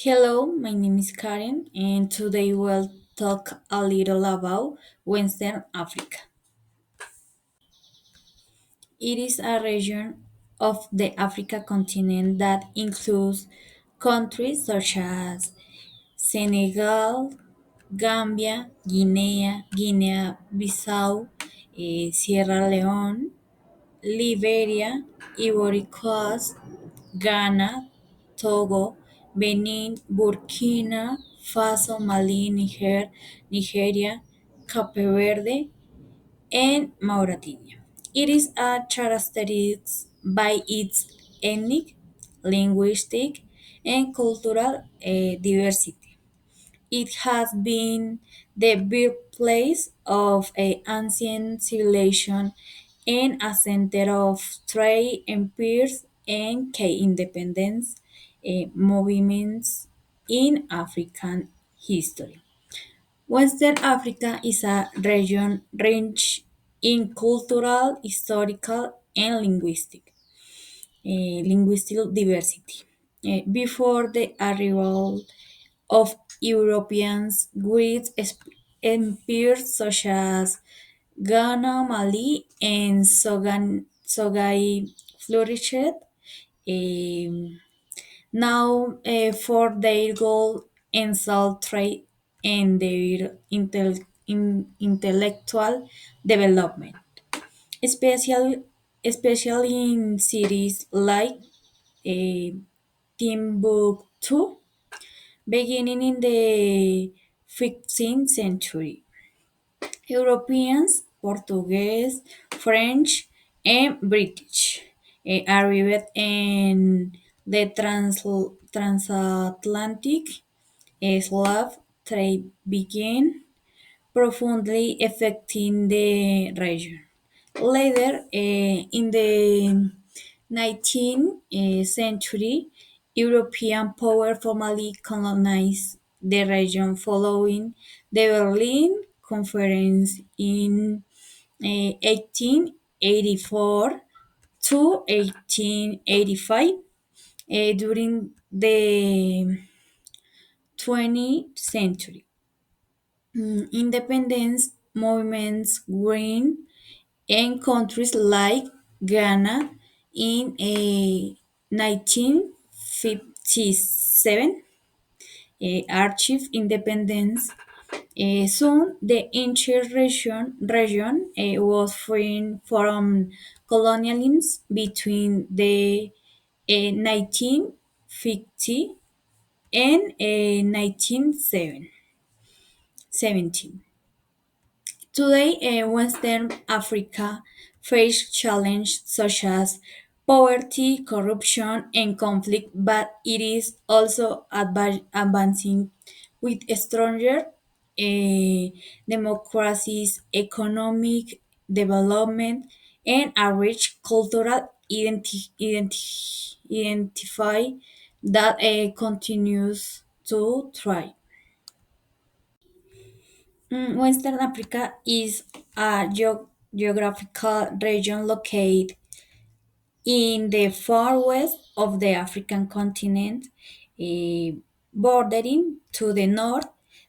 Hello, my name is Karen, and today we'll talk a little about Western Africa. It is a region of the Africa continent that includes countries such as Senegal, Gambia, Guinea-Bissau, Sierra Leone, Liberia, Ivory Coast, Ghana, Togo, Benin, Burkina Faso, Mali, Nigeria, Cape Verde, and Mauritania. It is characterized by its ethnic, linguistic, and cultural diversity. It has been the birthplace of an ancient civilization and a center of trade, empires, and key independence movements in African history. Western Africa is a region rich in cultural, historical, and linguistic diversity. Before the arrival of Europeans, great empires such as Ghana, Mali, and Sogai flourished. Um, Now, for their gold and salt trade and their intellectual development, especially, especially in cities like uh, Timbuktu, beginning in the 15th century. Europeans, Portuguese, French, and British arrived and the transatlantic slave trade began, profoundly affecting the region. Later, in the 19th century, European power formally colonized the region following the Berlin Conference in 1884 to 1885. During the 20th century, independence movements grew in countries like Ghana in 1957, achieved independence. Soon, the entire region was free from colonialism between the 1950 and 1970. Today, Western Africa faces challenges such as poverty, corruption, and conflict, but it is also advancing with stronger democracies, economic development, and a rich cultural identify that continues to thrive. Western Africa is a geographical region located in the far west of the African continent, eh, bordering to the north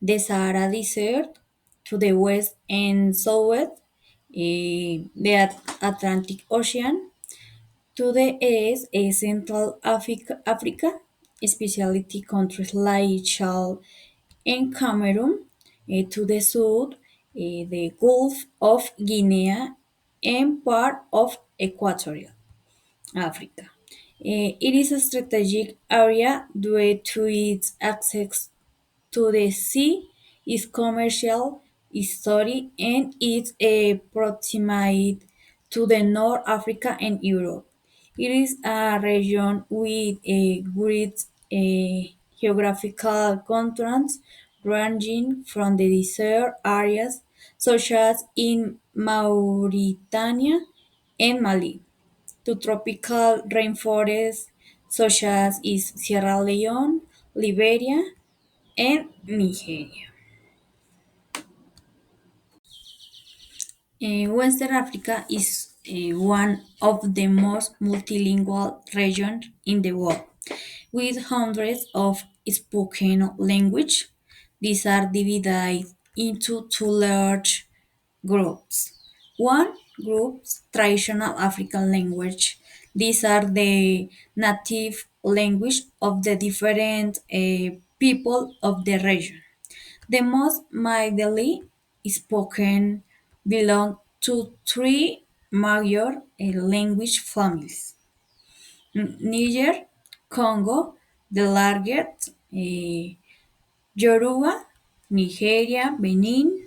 the Sahara Desert, to the west and southwest the Atlantic Ocean, to the east Central Africa, specialty countries like Chad in Cameroon, to the south, the Gulf of Guinea, and part of Equatorial Africa. It is a strategic area due to its access to the sea, its commercial history, and its proximity to the North Africa and Europe. It is a region with a great geographical contrast ranging from the desert areas such as in Mauritania and Mali to tropical rainforests such as in Sierra Leone, Liberia, and Nigeria. Western Africa is one of the most multilingual regions in the world. with hundreds of spoken language. These are divided into two large groups. One group, traditional African language. These are the native language of the different people of the region. The most widely spoken belong to three major language families. Niger, Congo, the largest, Yoruba, Nigeria, Benin,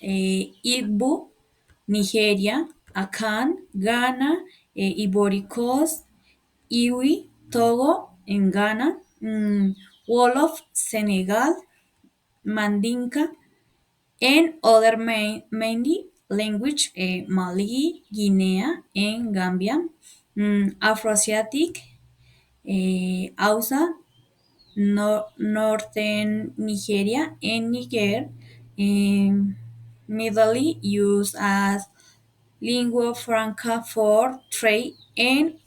Igbo, Nigeria, Akan, Ghana, Ivory Coast, Iwi, Togo en Ghana, Wolof, Senegal, Mandinka, and other mainly language Mali, Guinea, and Gambia, Afroasiatic, Hausa, northern Nigeria, and Niger, mainly used as lingua franca for trade and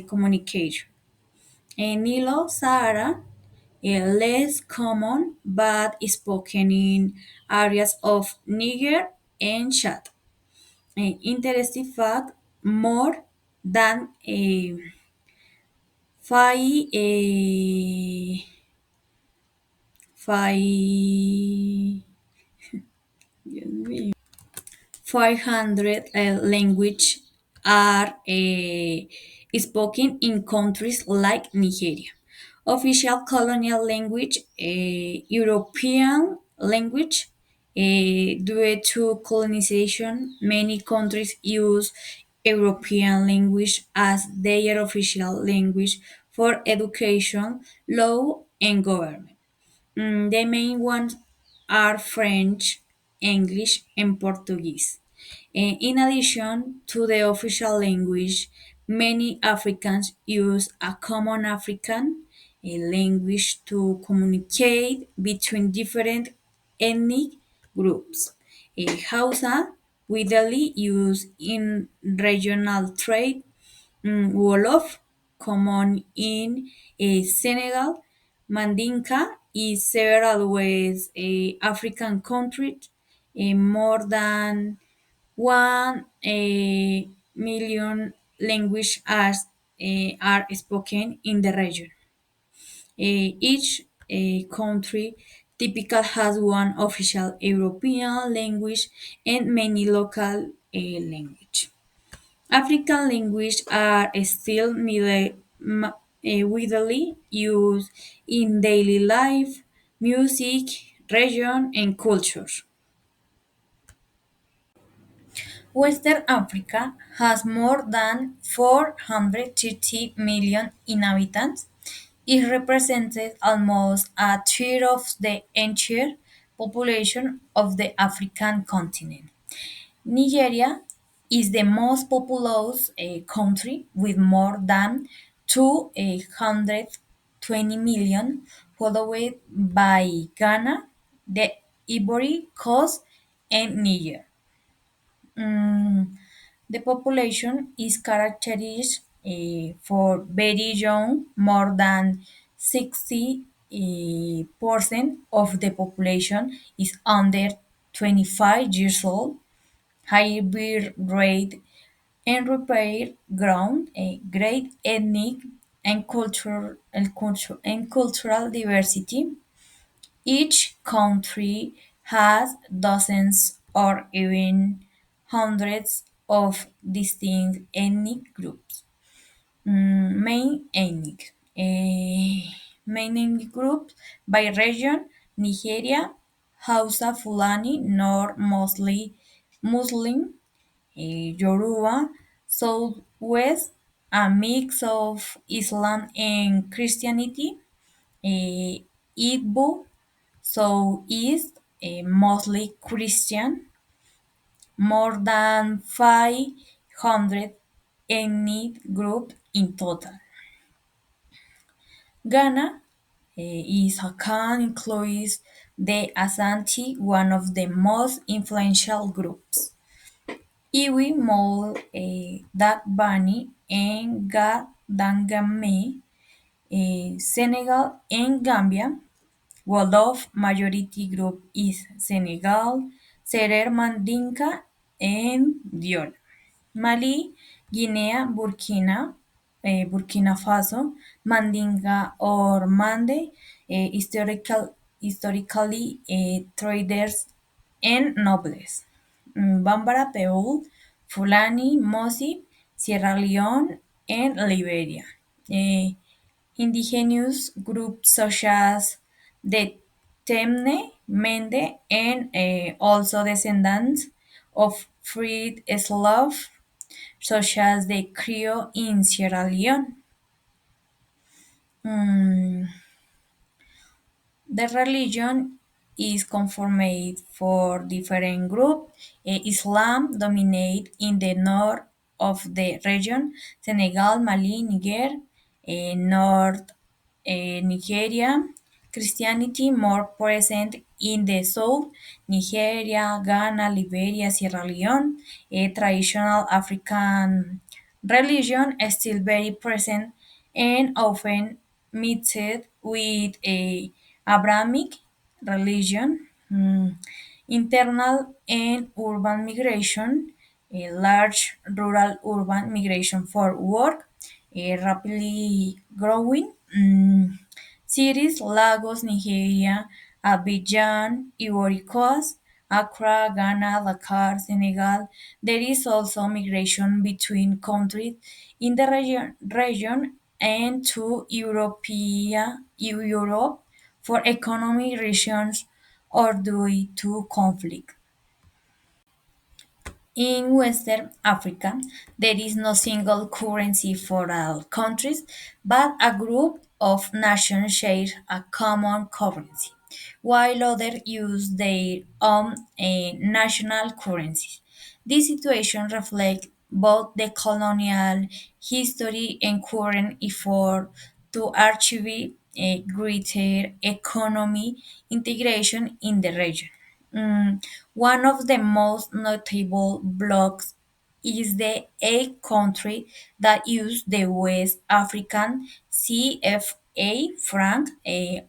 communication. Nilo-Sahara, less common but spoken in areas of Niger and Chad. Interesting fact, more than five, 500 language are spoken in countries like Nigeria. Official colonial language, European language. Due to colonization, many countries use European language as their official language for education, law, and government. The main ones are French, English, and Portuguese. In addition to the official language, many Africans use a common African language to communicate between different ethnic groups. Hausa, widely used in regional trade, Wolof, common in Senegal, Mandinka is several West African countries, more than 1 million languages are spoken in the region. Each country typically has one official European language and many local language. African languages are still widely used in daily life, music, region, and culture. Western Africa has more than 430 million inhabitants. It represents almost a third of the entire population of the African continent. Nigeria is the most populous country with more than 220 million, followed by Ghana, the Ivory Coast, and Niger. Mm, the population is characterized for very young, more than 60% of the population is under 25 years old. High birth rate and repair ground, a great ethnic and cultural diversity. Each country has dozens or even hundreds of distinct ethnic groups. Main ethnic groups by region: Nigeria, Hausa, Fulani, North mostly Muslim, Yoruba, Southwest, a mix of Islam and Christianity, Igbo, Southeast, mostly Christian, more than 500 ethnic groups in total. Ghana is a can includes the Asante, one of the most influential groups. Iwi, Mole, Dagbani, and Ga Dangame, Senegal and Gambia. Wolof majority group is Senegal, Serer Mandinka, and Diol. Mali, Guinea, Burkina Faso, Mandinga or Mande, historically traders and nobles. Bambara, Peul, Fulani, Mosi, Sierra Leone, and Liberia. Eh, Indigenous groups such as the Temne, Mende, and also descendants of freed Slav such as the Creole in Sierra Leone. Mm, the religion is conformed for different groups. Islam dominates in the north of the region, Senegal, Mali, Niger, North Nigeria. Christianity more present in the south, Nigeria, Ghana, Liberia, Sierra Leone. A traditional African religion is still very present and often mixed with a Abrahamic religion. Internal and urban migration, a large rural urban migration for work, rapidly growing. Cities: Lagos, Nigeria; Abidjan, Ivory Coast; Accra, Ghana; Dakar, Senegal. There is also migration between countries in the region and to Europe for economic reasons or due to conflict. In Western Africa, there is no single currency for all countries, but a group of nations share a common currency, while others use their own national currencies. This situation reflects both the colonial history and current effort to achieve a greater economic integration in the region. One of the most notable blocks is the eight country that use the West African CFA franc,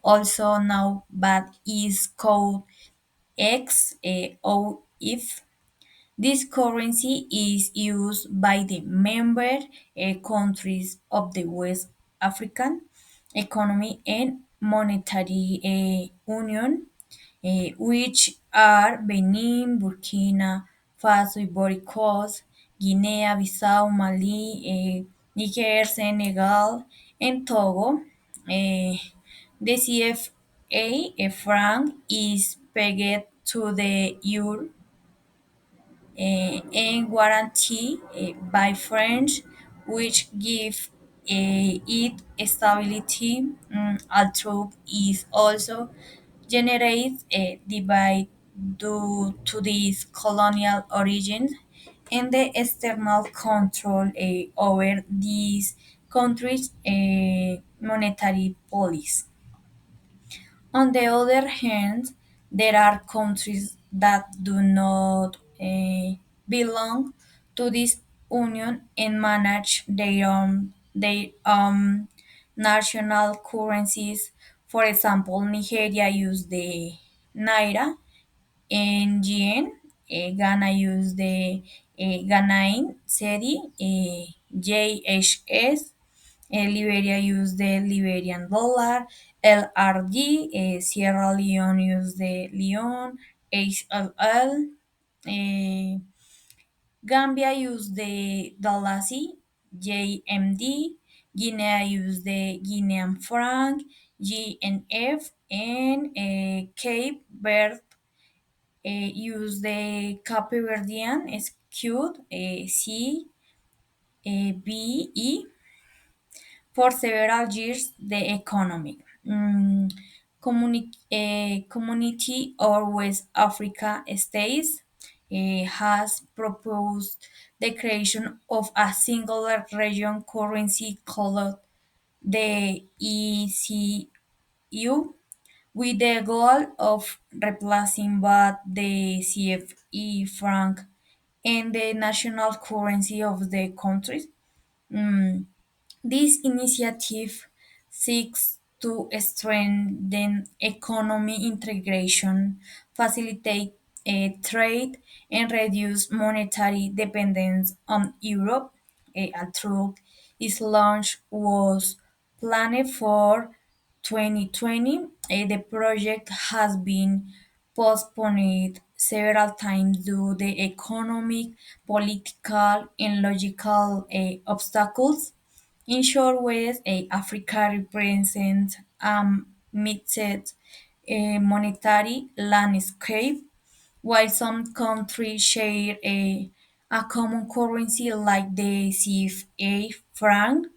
also known but is called XOF. This currency is used by the member countries of the West African Economic and Monetary Union, which are Benin, Burkina Faso, Ivory Coast, Guinea-Bissau, Mali, Niger, Senegal, and Togo. The CFA franc is pegged to the euro and guaranteed by French, which give it stability, although it also generates a divide due to this colonial origin and the external control over these countries' monetary policy. On the other hand, there are countries that do not belong to this union and manage their own national currencies. For example, Nigeria use the naira and yen. Ghana use the Ghanaian cedi, JHS. Liberia use the Liberian dollar, LRD. Sierra Leone use the Leone, HLL. eh, Gambia use the Dalasi, JMD. Guinea use the Guinean franc, GNF, and Cape Verde use the Cape Verdean skewed, CBE. For several years, the economic community or West Africa states has proposed the creation of a singular region currency called the ECU, with the goal of replacing both the CFE franc and the national currency of the countries. Mm, this initiative seeks to strengthen economic integration, facilitate trade, and reduce monetary dependence on Europe. Although its launch was planned for 2020, the project has been postponed several times due to the economic, political, and logical obstacles. In short ways, Africa represents a mixed monetary landscape. While some countries share a common currency like the CFA franc,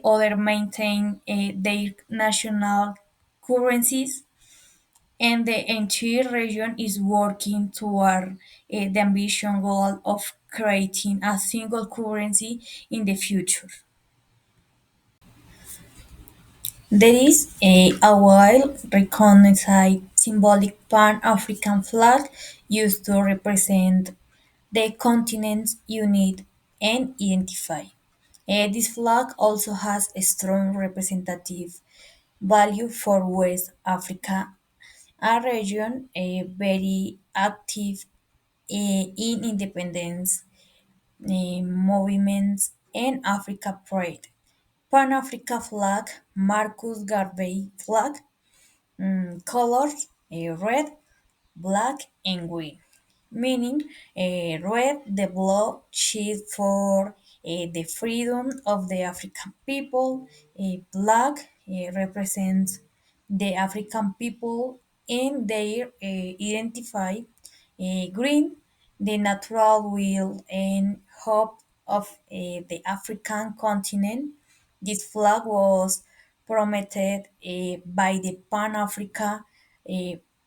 others maintain their national currencies, and the entire region is working toward the ambitious goal of creating a single currency in the future. There is a well-recognized symbolic Pan-African flag used to represent the continent's unity and identify. This flag also has a strong representative value for West Africa, a region very active in independence movements and Africa Pride. Pan Africa flag, Marcus Garvey flag, colors red, black, and green. Meaning, red, the blood shed for the freedom of the African people. Black represents the African people and their identify. Green, the natural will and hope of the African continent. This flag was promoted by the Pan Africa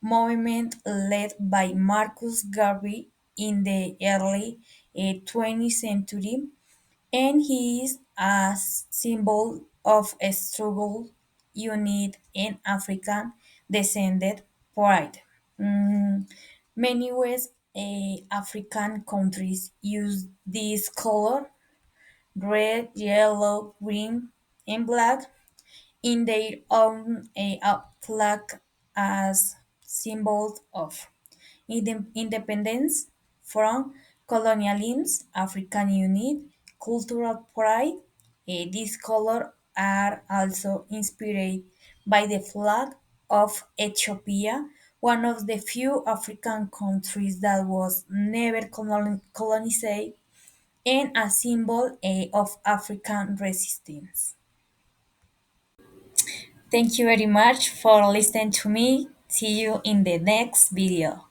movement led by Marcus Garvey in the early 20th century, and he is a symbol of a struggle, unity, and African descended pride. Mm, Many West African countries use this color red, yellow, green, and black in their own flag as symbols of independence from colonialism, African unity, cultural pride. These colors are also inspired by the flag of Ethiopia, one of the few African countries that was never colonized and a symbol of African resistance. Thank you very much for listening to me. See you in the next video.